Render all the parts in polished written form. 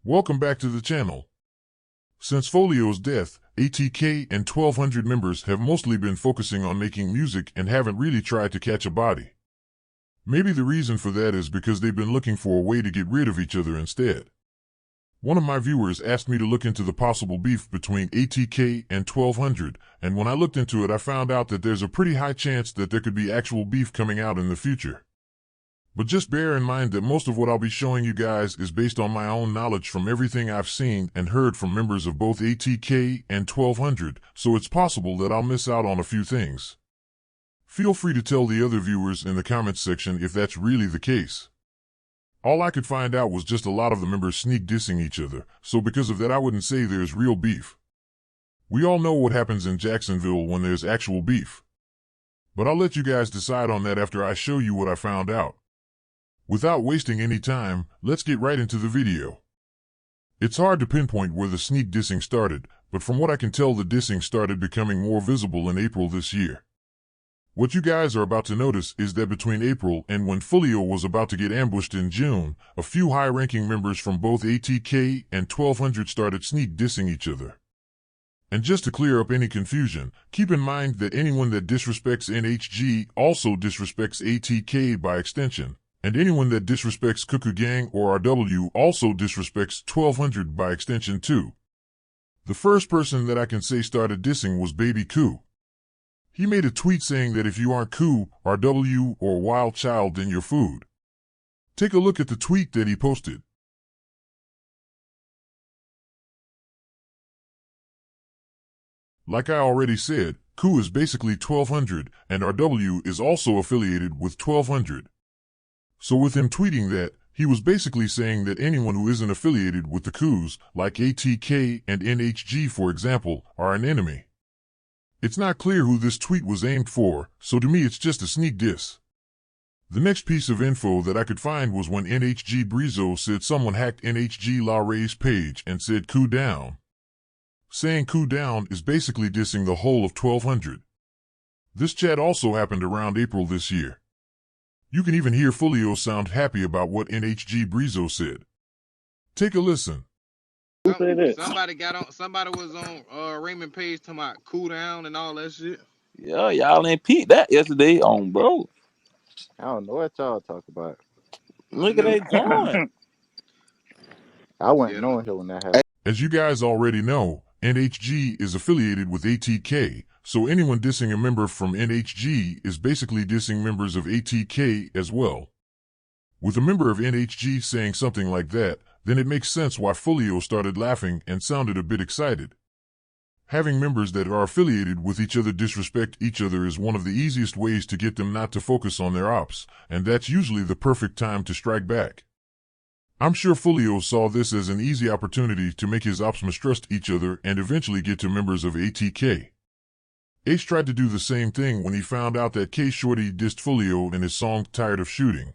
Welcome back to the channel. Since Folio's death, ATK and 1200 members have mostly been focusing on making music and haven't really tried to catch a body. Maybe the reason for that is because they've been looking for a way to get rid of each other instead. One of my viewers asked me to look into the possible beef between ATK and 1200, and when I looked into it I found out that there's a pretty high chance that there could be actual beef coming out in the future. But just bear in mind that most of what I'll be showing you guys is based on my own knowledge from everything I've seen and heard from members of both ATK and 1200, so it's possible that I'll miss out on a few things. Feel free to tell the other viewers in the comments section if that's really the case. All I could find out was just a lot of the members sneak dissing each other, so because of that I wouldn't say there's real beef. We all know what happens in Jacksonville when there's actual beef. But I'll let you guys decide on that after I show you what I found out. Without wasting any time, let's get right into the video. It's hard to pinpoint where the sneak dissing started, but from what I can tell the dissing started becoming more visible in April this year. What you guys are about to notice is that between April and when Foolio was about to get ambushed in June, a few high-ranking members from both ATK and 1200 started sneak dissing each other. And just to clear up any confusion, keep in mind that anyone that disrespects NHG also disrespects ATK by extension, and anyone that disrespects Cuckoo Gang or RW also disrespects 1200 by extension too. The first person that I can say started dissing was Baby Koo. He made a tweet saying that if you aren't Koo, RW, or Wild Child, then you're food. Take a look at the tweet that he posted. Like I already said, Koo is basically 1200, and RW is also affiliated with 1200. So with him tweeting that, he was basically saying that anyone who isn't affiliated with the Koos, like ATK and NHG for example, are an enemy. It's not clear who this tweet was aimed for, so to me it's just a sneak diss. The next piece of info that I could find was when NHG Brizo said someone hacked NHG La Ray's page and said "Koo down." Saying "Koo down" is basically dissing the whole of 1200. This chat also happened around April this year. You can even hear Foolio sound happy about what NHG Brizo said. Take a listen. Somebody was on Raymond page talking about "Cool down" and all that shit. Yeah, y'all ain't peeped that yesterday on bro. I don't know what y'all talk about. Look at that joint. I wasn't knowing here when that happened. As you guys already know, NHG is affiliated with ATK, so anyone dissing a member from NHG is basically dissing members of ATK as well. With a member of NHG saying something like that, then it makes sense why Foolio started laughing and sounded a bit excited. Having members that are affiliated with each other disrespect each other is one of the easiest ways to get them not to focus on their ops, and that's usually the perfect time to strike back. I'm sure Foolio saw this as an easy opportunity to make his ops mistrust each other and eventually get to members of ATK. Ace tried to do the same thing when he found out that K Shorty dissed Foolio in his song Tired of Shooting.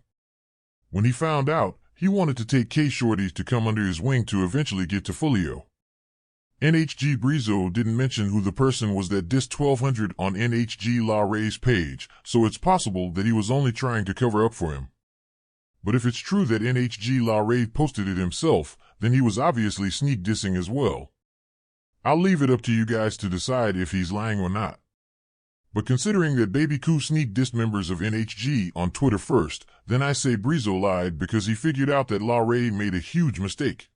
When he found out, he wanted to take K Shorty to come under his wing to eventually get to Foolio. NHG Brizo didn't mention who the person was that dissed 1200 on NHG La Ray's page, so it's possible that he was only trying to cover up for him. But if it's true that NHG La Ray posted it himself, then he was obviously sneak dissing as well. I'll leave it up to you guys to decide if he's lying or not. But considering that Baby Koo sneak dissed members of NHG on Twitter first, then I say Brizo lied because he figured out that La Ray made a huge mistake.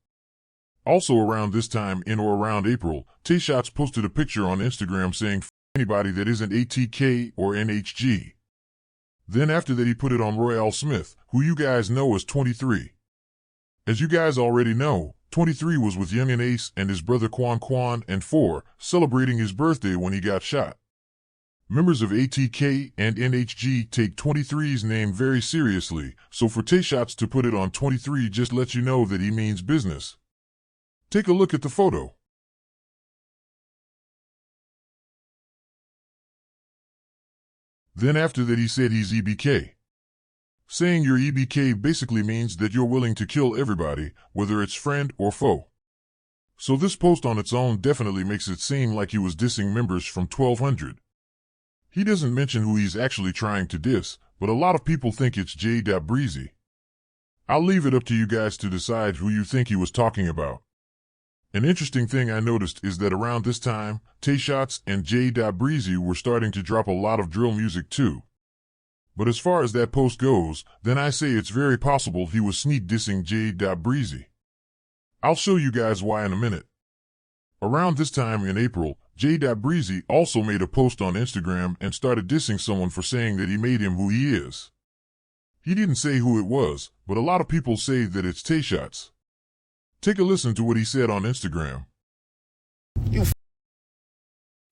Also around this time in or around April, Tayshots posted a picture on Instagram saying "F anybody that isn't ATK or NHG." Then after that he put it on Royale Smith, who you guys know as 23. As you guys already know, 23 was with Young and Ace and his brother Quan and 4, celebrating his birthday when he got shot. Members of ATK and NHG take 23's name very seriously, so for Tayshots to put it on 23 just lets you know that he means business. Take a look at the photo. Then after that he said he's EBK. Saying you're EBK basically means that you're willing to kill everybody, whether it's friend or foe. So this post on its own definitely makes it seem like he was dissing members from 1200. He doesn't mention who he's actually trying to diss, but a lot of people think it's J. Breezy. I'll leave it up to you guys to decide who you think he was talking about. An interesting thing I noticed is that around this time, Tayshots and J.Breezy were starting to drop a lot of drill music too. But as far as that post goes, then I say it's very possible he was sneak dissing J.Breezy. I'll show you guys why in a minute. Around this time in April, J.Breezy also made a post on Instagram and started dissing someone for saying that he made him who he is. He didn't say who it was, but a lot of people say that it's Tayshots. Take a listen to what he said on Instagram. You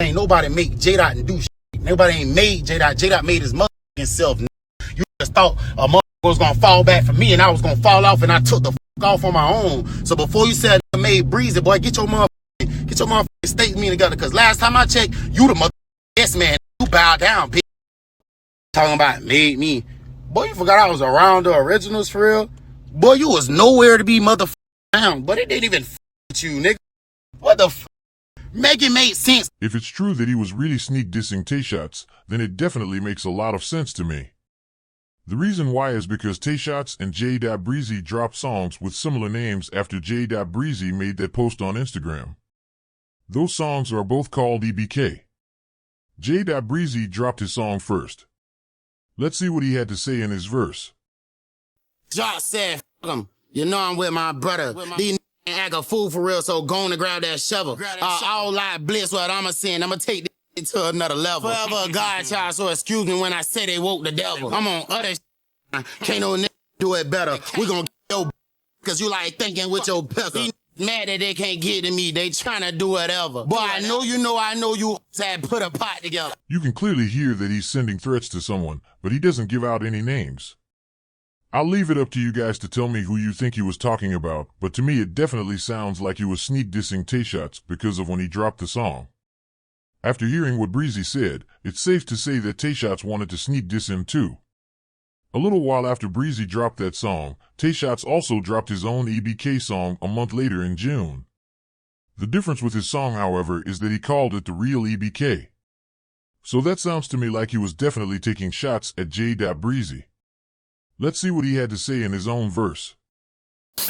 ain't nobody make J-Dot and do shit. Nobody ain't made J-Dot. J-Dot made his motherfucking self. You just thought a motherfucker was gonna fall back for me and I was gonna fall off and I took the fuck off on my own. So before you said I made Breezy, boy, get your motherfucking statement together. Cause last time I checked, you the motherfucking yes man. You bow down, bitch. Talking about made me. Boy, you forgot I was around the originals for real? Boy, you was nowhere to be motherfucking down, but it didn't even with you, nigga. What the make it make sense. If it's true that he was really sneak dissing Tayshots, then it definitely makes a lot of sense to me. The reason why is because Tayshots and J.Breezy dropped songs with similar names after J.Breezy made that post on Instagram. Those songs are both called EBK. J.Breezy dropped his song first. Let's see what he had to say in his verse. Josh said, fuck him. You know I'm with my brother. These niggas act a fool for real, so go on and grab that shovel. All like bliss what I'ma send. I'ma take this to another level. Forever a God child, so excuse me when I say they woke the devil. I'm on other shit. Can't no nigga do it better. We gon' get your cause you like thinking with your picker. These mad that they can't get to me. They tryna do whatever. Boy, I know you said put a pot together. You can clearly hear that he's sending threats to someone, but he doesn't give out any names. I'll leave it up to you guys to tell me who you think he was talking about, but to me it definitely sounds like he was sneak dissing Tayshots because of when he dropped the song. After hearing what Breezy said, it's safe to say that Tayshots wanted to sneak diss him too. A little while after Breezy dropped that song, Tayshots also dropped his own EBK song a month later in June. The difference with his song, however, is that he called it the real EBK. So that sounds to me like he was definitely taking shots at J.Breezy. Let's see what he had to say in his own verse.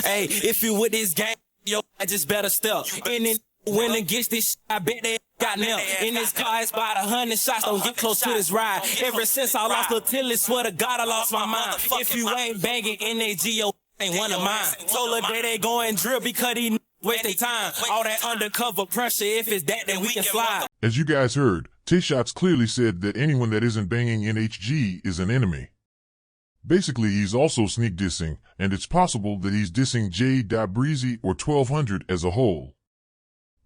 Hey, if you with this game, yo, I just better step. And then when against this shit, I bet they got nailed. In this car, it's about 100 shots. Don't get close to this ride. Ever since I lost the till, swear to God, I lost my mind. If you ain't banging NAG, yo, ain't one of mine. Told her they going drill because he waste their time. All that undercover pressure, if it's that, then we can slide. As you guys heard, Tayshots clearly said that anyone that isn't banging NHG is an enemy. Basically, he's also sneak dissing, and it's possible that he's dissing J.Breezy or 1200 as a whole.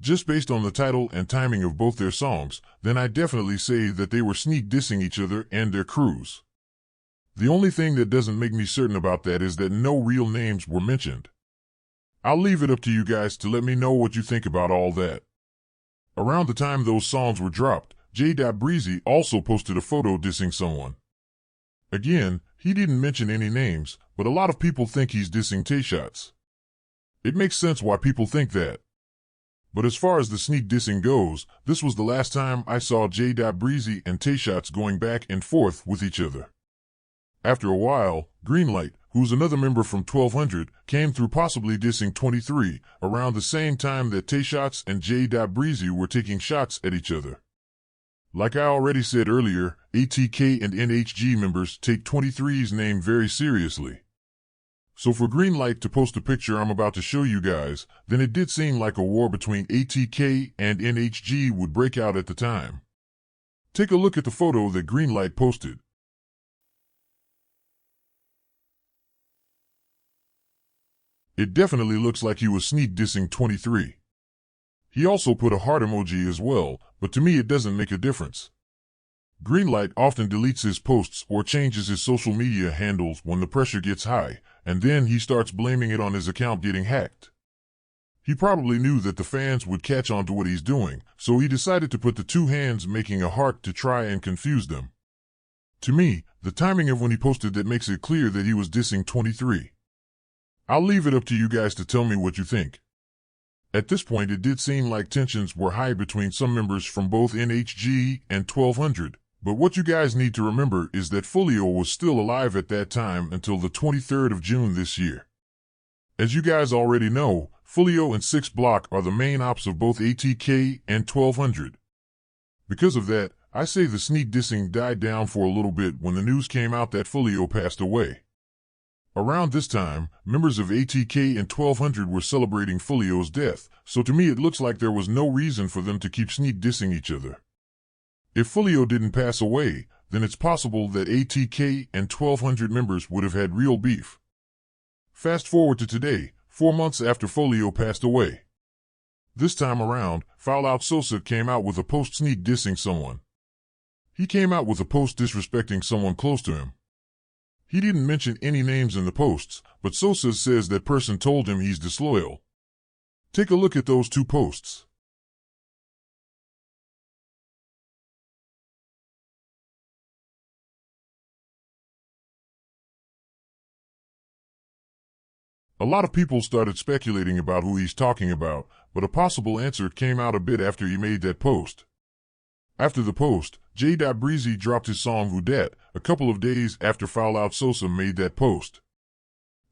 Just based on the title and timing of both their songs, then I definitely say that they were sneak dissing each other and their crews. The only thing that doesn't make me certain about that is that no real names were mentioned. I'll leave it up to you guys to let me know what you think about all that. Around the time those songs were dropped, J.Breezy also posted a photo dissing someone. Again, he didn't mention any names, but a lot of people think he's dissing Tayshots. It makes sense why people think that. But as far as the sneak dissing goes, this was the last time I saw J.Breezy and Tayshots going back and forth with each other. After a while, Greenlight, who's another member from 1200, came through possibly dissing 23, around the same time that Tayshots and J.Breezy were taking shots at each other. Like I already said earlier, ATK and NHG members take 23's name very seriously. So for Greenlight to post a picture I'm about to show you guys, then it did seem like a war between ATK and NHG would break out at the time. Take a look at the photo that Greenlight posted. It definitely looks like he was sneak dissing 23. He also put a heart emoji as well, but to me it doesn't make a difference. Greenlight often deletes his posts or changes his social media handles when the pressure gets high, and then he starts blaming it on his account getting hacked. He probably knew that the fans would catch on to what he's doing, so he decided to put the two hands making a heart to try and confuse them. To me, the timing of when he posted that makes it clear that he was dissing 23. I'll leave it up to you guys to tell me what you think. At this point, it did seem like tensions were high between some members from both NHG and 1200. But what you guys need to remember is that Foolio was still alive at that time until the 23rd of June this year. As you guys already know, Foolio and 6 Block are the main ops of both ATK and 1200. Because of that, I say the sneak dissing died down for a little bit when the news came out that Foolio passed away. Around this time, members of ATK and 1200 were celebrating Foolio's death, so to me it looks like there was no reason for them to keep sneak dissing each other. If Foolio didn't pass away, then it's possible that ATK and 1200 members would have had real beef. Fast forward to today, 4 months after Foolio passed away. This time around, Foul Out Sosa came out with a post sneak dissing someone. He came out with a post disrespecting someone close to him. He didn't mention any names in the posts, but Sosa says that person told him he's disloyal. Take a look at those 2 posts. A lot of people started speculating about who he's talking about, but a possible answer came out a bit after he made that post. After the post, J.Breezy dropped his song Vedette a couple of days after Foul Out Sosa made that post.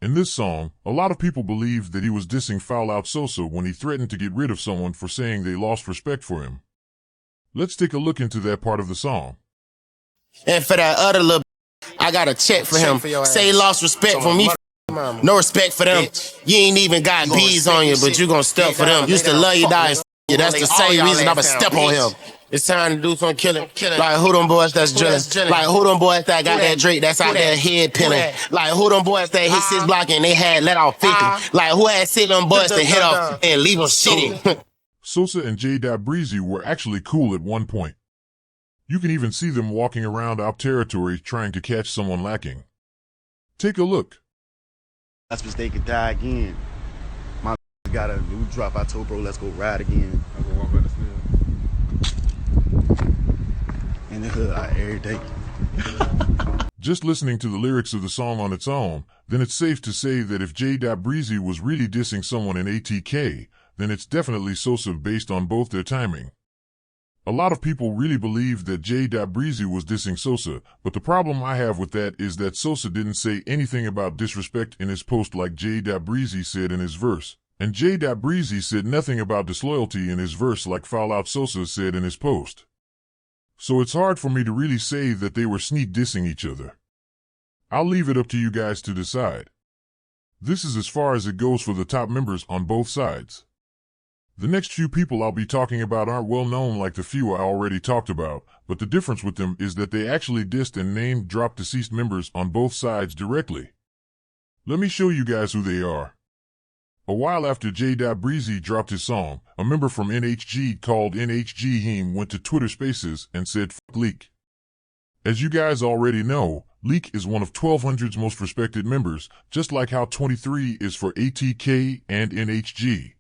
In this song, a lot of people believed that he was dissing Foul Out Sosa when he threatened to get rid of someone for saying they lost respect for him. Let's take a look into that part of the song. And for that other little I got a check for him. Say he lost respect for me. No respect for them. You ain't even got bees on you, but you gonna step for them. Used to love you, die. That's the same reason I'ma step on him. It's time to do some killing. Like who them boys that's drilling? Like who them boys that got that Drake that's out there head pinning? Like who them boys that hit 6 Block and they had let off 50? Like who had 6 them boys to hit off and leave them shitty? Sosa and J.Breezy were actually cool at one point. You can even see them walking around op territory trying to catch someone lacking. Take a look. That's because they could die again. My got a new drop. I told bro, let's go ride again. I'm gonna walk by the field. In the hood, every day. Just listening to the lyrics of the song on its own, then it's safe to say that if J.Breezy was really dissing someone in ATK, then it's definitely Sosa based on both their timing. A lot of people really believe that J.Breezy was dissing Sosa, but the problem I have with that is that Sosa didn't say anything about disrespect in his post like J.Breezy said in his verse, and J.Breezy said nothing about disloyalty in his verse like Foul Out Sosa said in his post. So it's hard for me to really say that they were sneak dissing each other. I'll leave it up to you guys to decide. This is as far as it goes for the top members on both sides. The next few people I'll be talking about aren't well known like the few I already talked about, but the difference with them is that they actually dissed and name-dropped deceased members on both sides directly. Let me show you guys who they are. A while after J.Breezy dropped his song, a member from NHG called NHG Heme went to Twitter Spaces and said "Fuck Leak." As you guys already know, Leak is one of 1200's most respected members, just like how 23 is for ATK and NHG.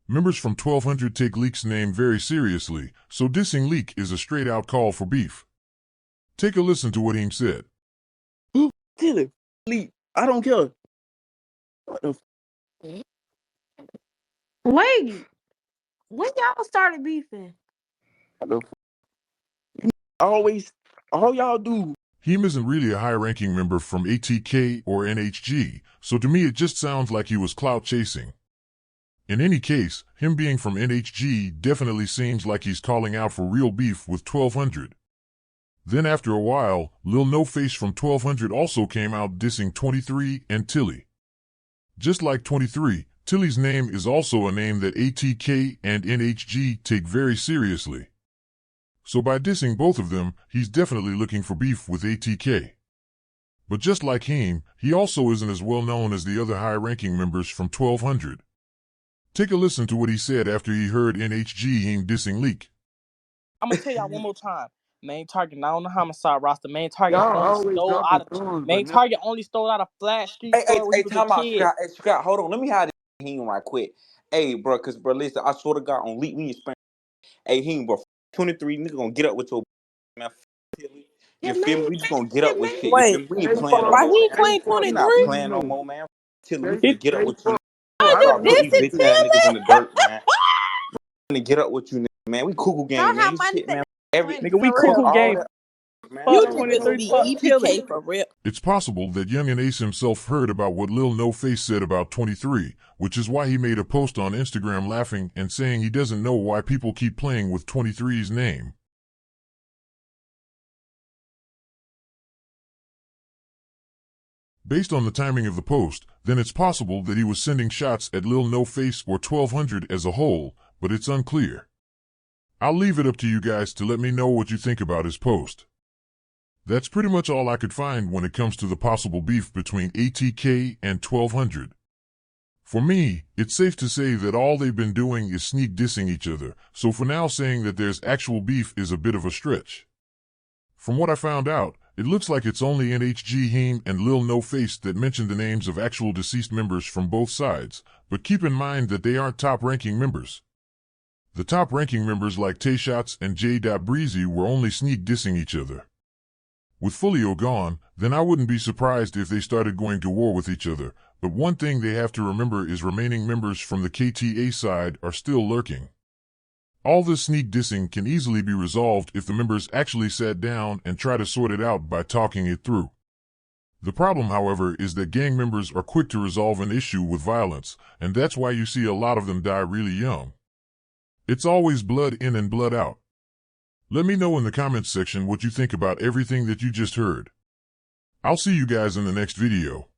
Members from 1200 take Leak's name very seriously, so dissing Leak is a straight-out call for beef. Take a listen to what Heme said. Tilly, Leak, I don't care. What the Wait, when y'all started beefing? always, all y'all do. Heme isn't really a high-ranking member from ATK or NHG, so to me it just sounds like he was clout chasing. In any case, him being from NHG definitely seems like he's calling out for real beef with 1200. Then after a while, Lil No Face from 1200 also came out dissing 23 and Tilly. Just like 23, Tilly's name is also a name that ATK and NHG take very seriously. So by dissing both of them, he's definitely looking for beef with ATK. But just like Heme, he also isn't as well known as the other high-ranking members from 1200. Take a listen to what he said after he heard NHG Heme dissing Leak. I'm gonna tell y'all one more time. Main target, not on the homicide roster. Main target only stole out of target only stole out of Flat Street. Hey, time out, Scott. Hold on, let me hide this Heme right quick. Hey, bro, cause bro, listen, I swear to God on Leak, we expand. Hey, Heme, bro, 23 nigga gonna get up with your man. You feel me? We just gonna get up with shit. Wait, we ain't playing no why more. he ain't playing 23? Not playing no more, man. Till we can get up with you. I Stop putting these bitch ass niggas in the dirt, man. We gonna get up with you, man. We cuckoo game, man. You shit, man. Nigga, we cuckoo game. Fuck 23, fuck Tilly. for real. It's possible that Young and Ace himself heard about what Lil No Face said about 23, which is why he made a post on Instagram laughing and saying he doesn't know why people keep playing with 23's name. Based on the timing of the post, then it's possible that he was sending shots at Lil No Face or 1200 as a whole, but it's unclear. I'll leave it up to you guys to let me know what you think about his post. That's pretty much all I could find when it comes to the possible beef between ATK and 1200. For me, it's safe to say that all they've been doing is sneak dissing each other, so for now saying that there's actual beef is a bit of a stretch. From what I found out, it looks like it's only NHG Heem and Lil No Face that mentioned the names of actual deceased members from both sides, but keep in mind that they aren't top-ranking members. The top-ranking members like Tayshots and J.Breezy were only sneak dissing each other. With Foolio gone, then I wouldn't be surprised if they started going to war with each other, but one thing they have to remember is remaining members from the KTA side are still lurking. All this sneak dissing can easily be resolved if the members actually sat down and try to sort it out by talking it through. The problem, however, is that gang members are quick to resolve an issue with violence, and that's why you see a lot of them die really young. It's always blood in and blood out. Let me know in the comments section what you think about everything that you just heard. I'll see you guys in the next video.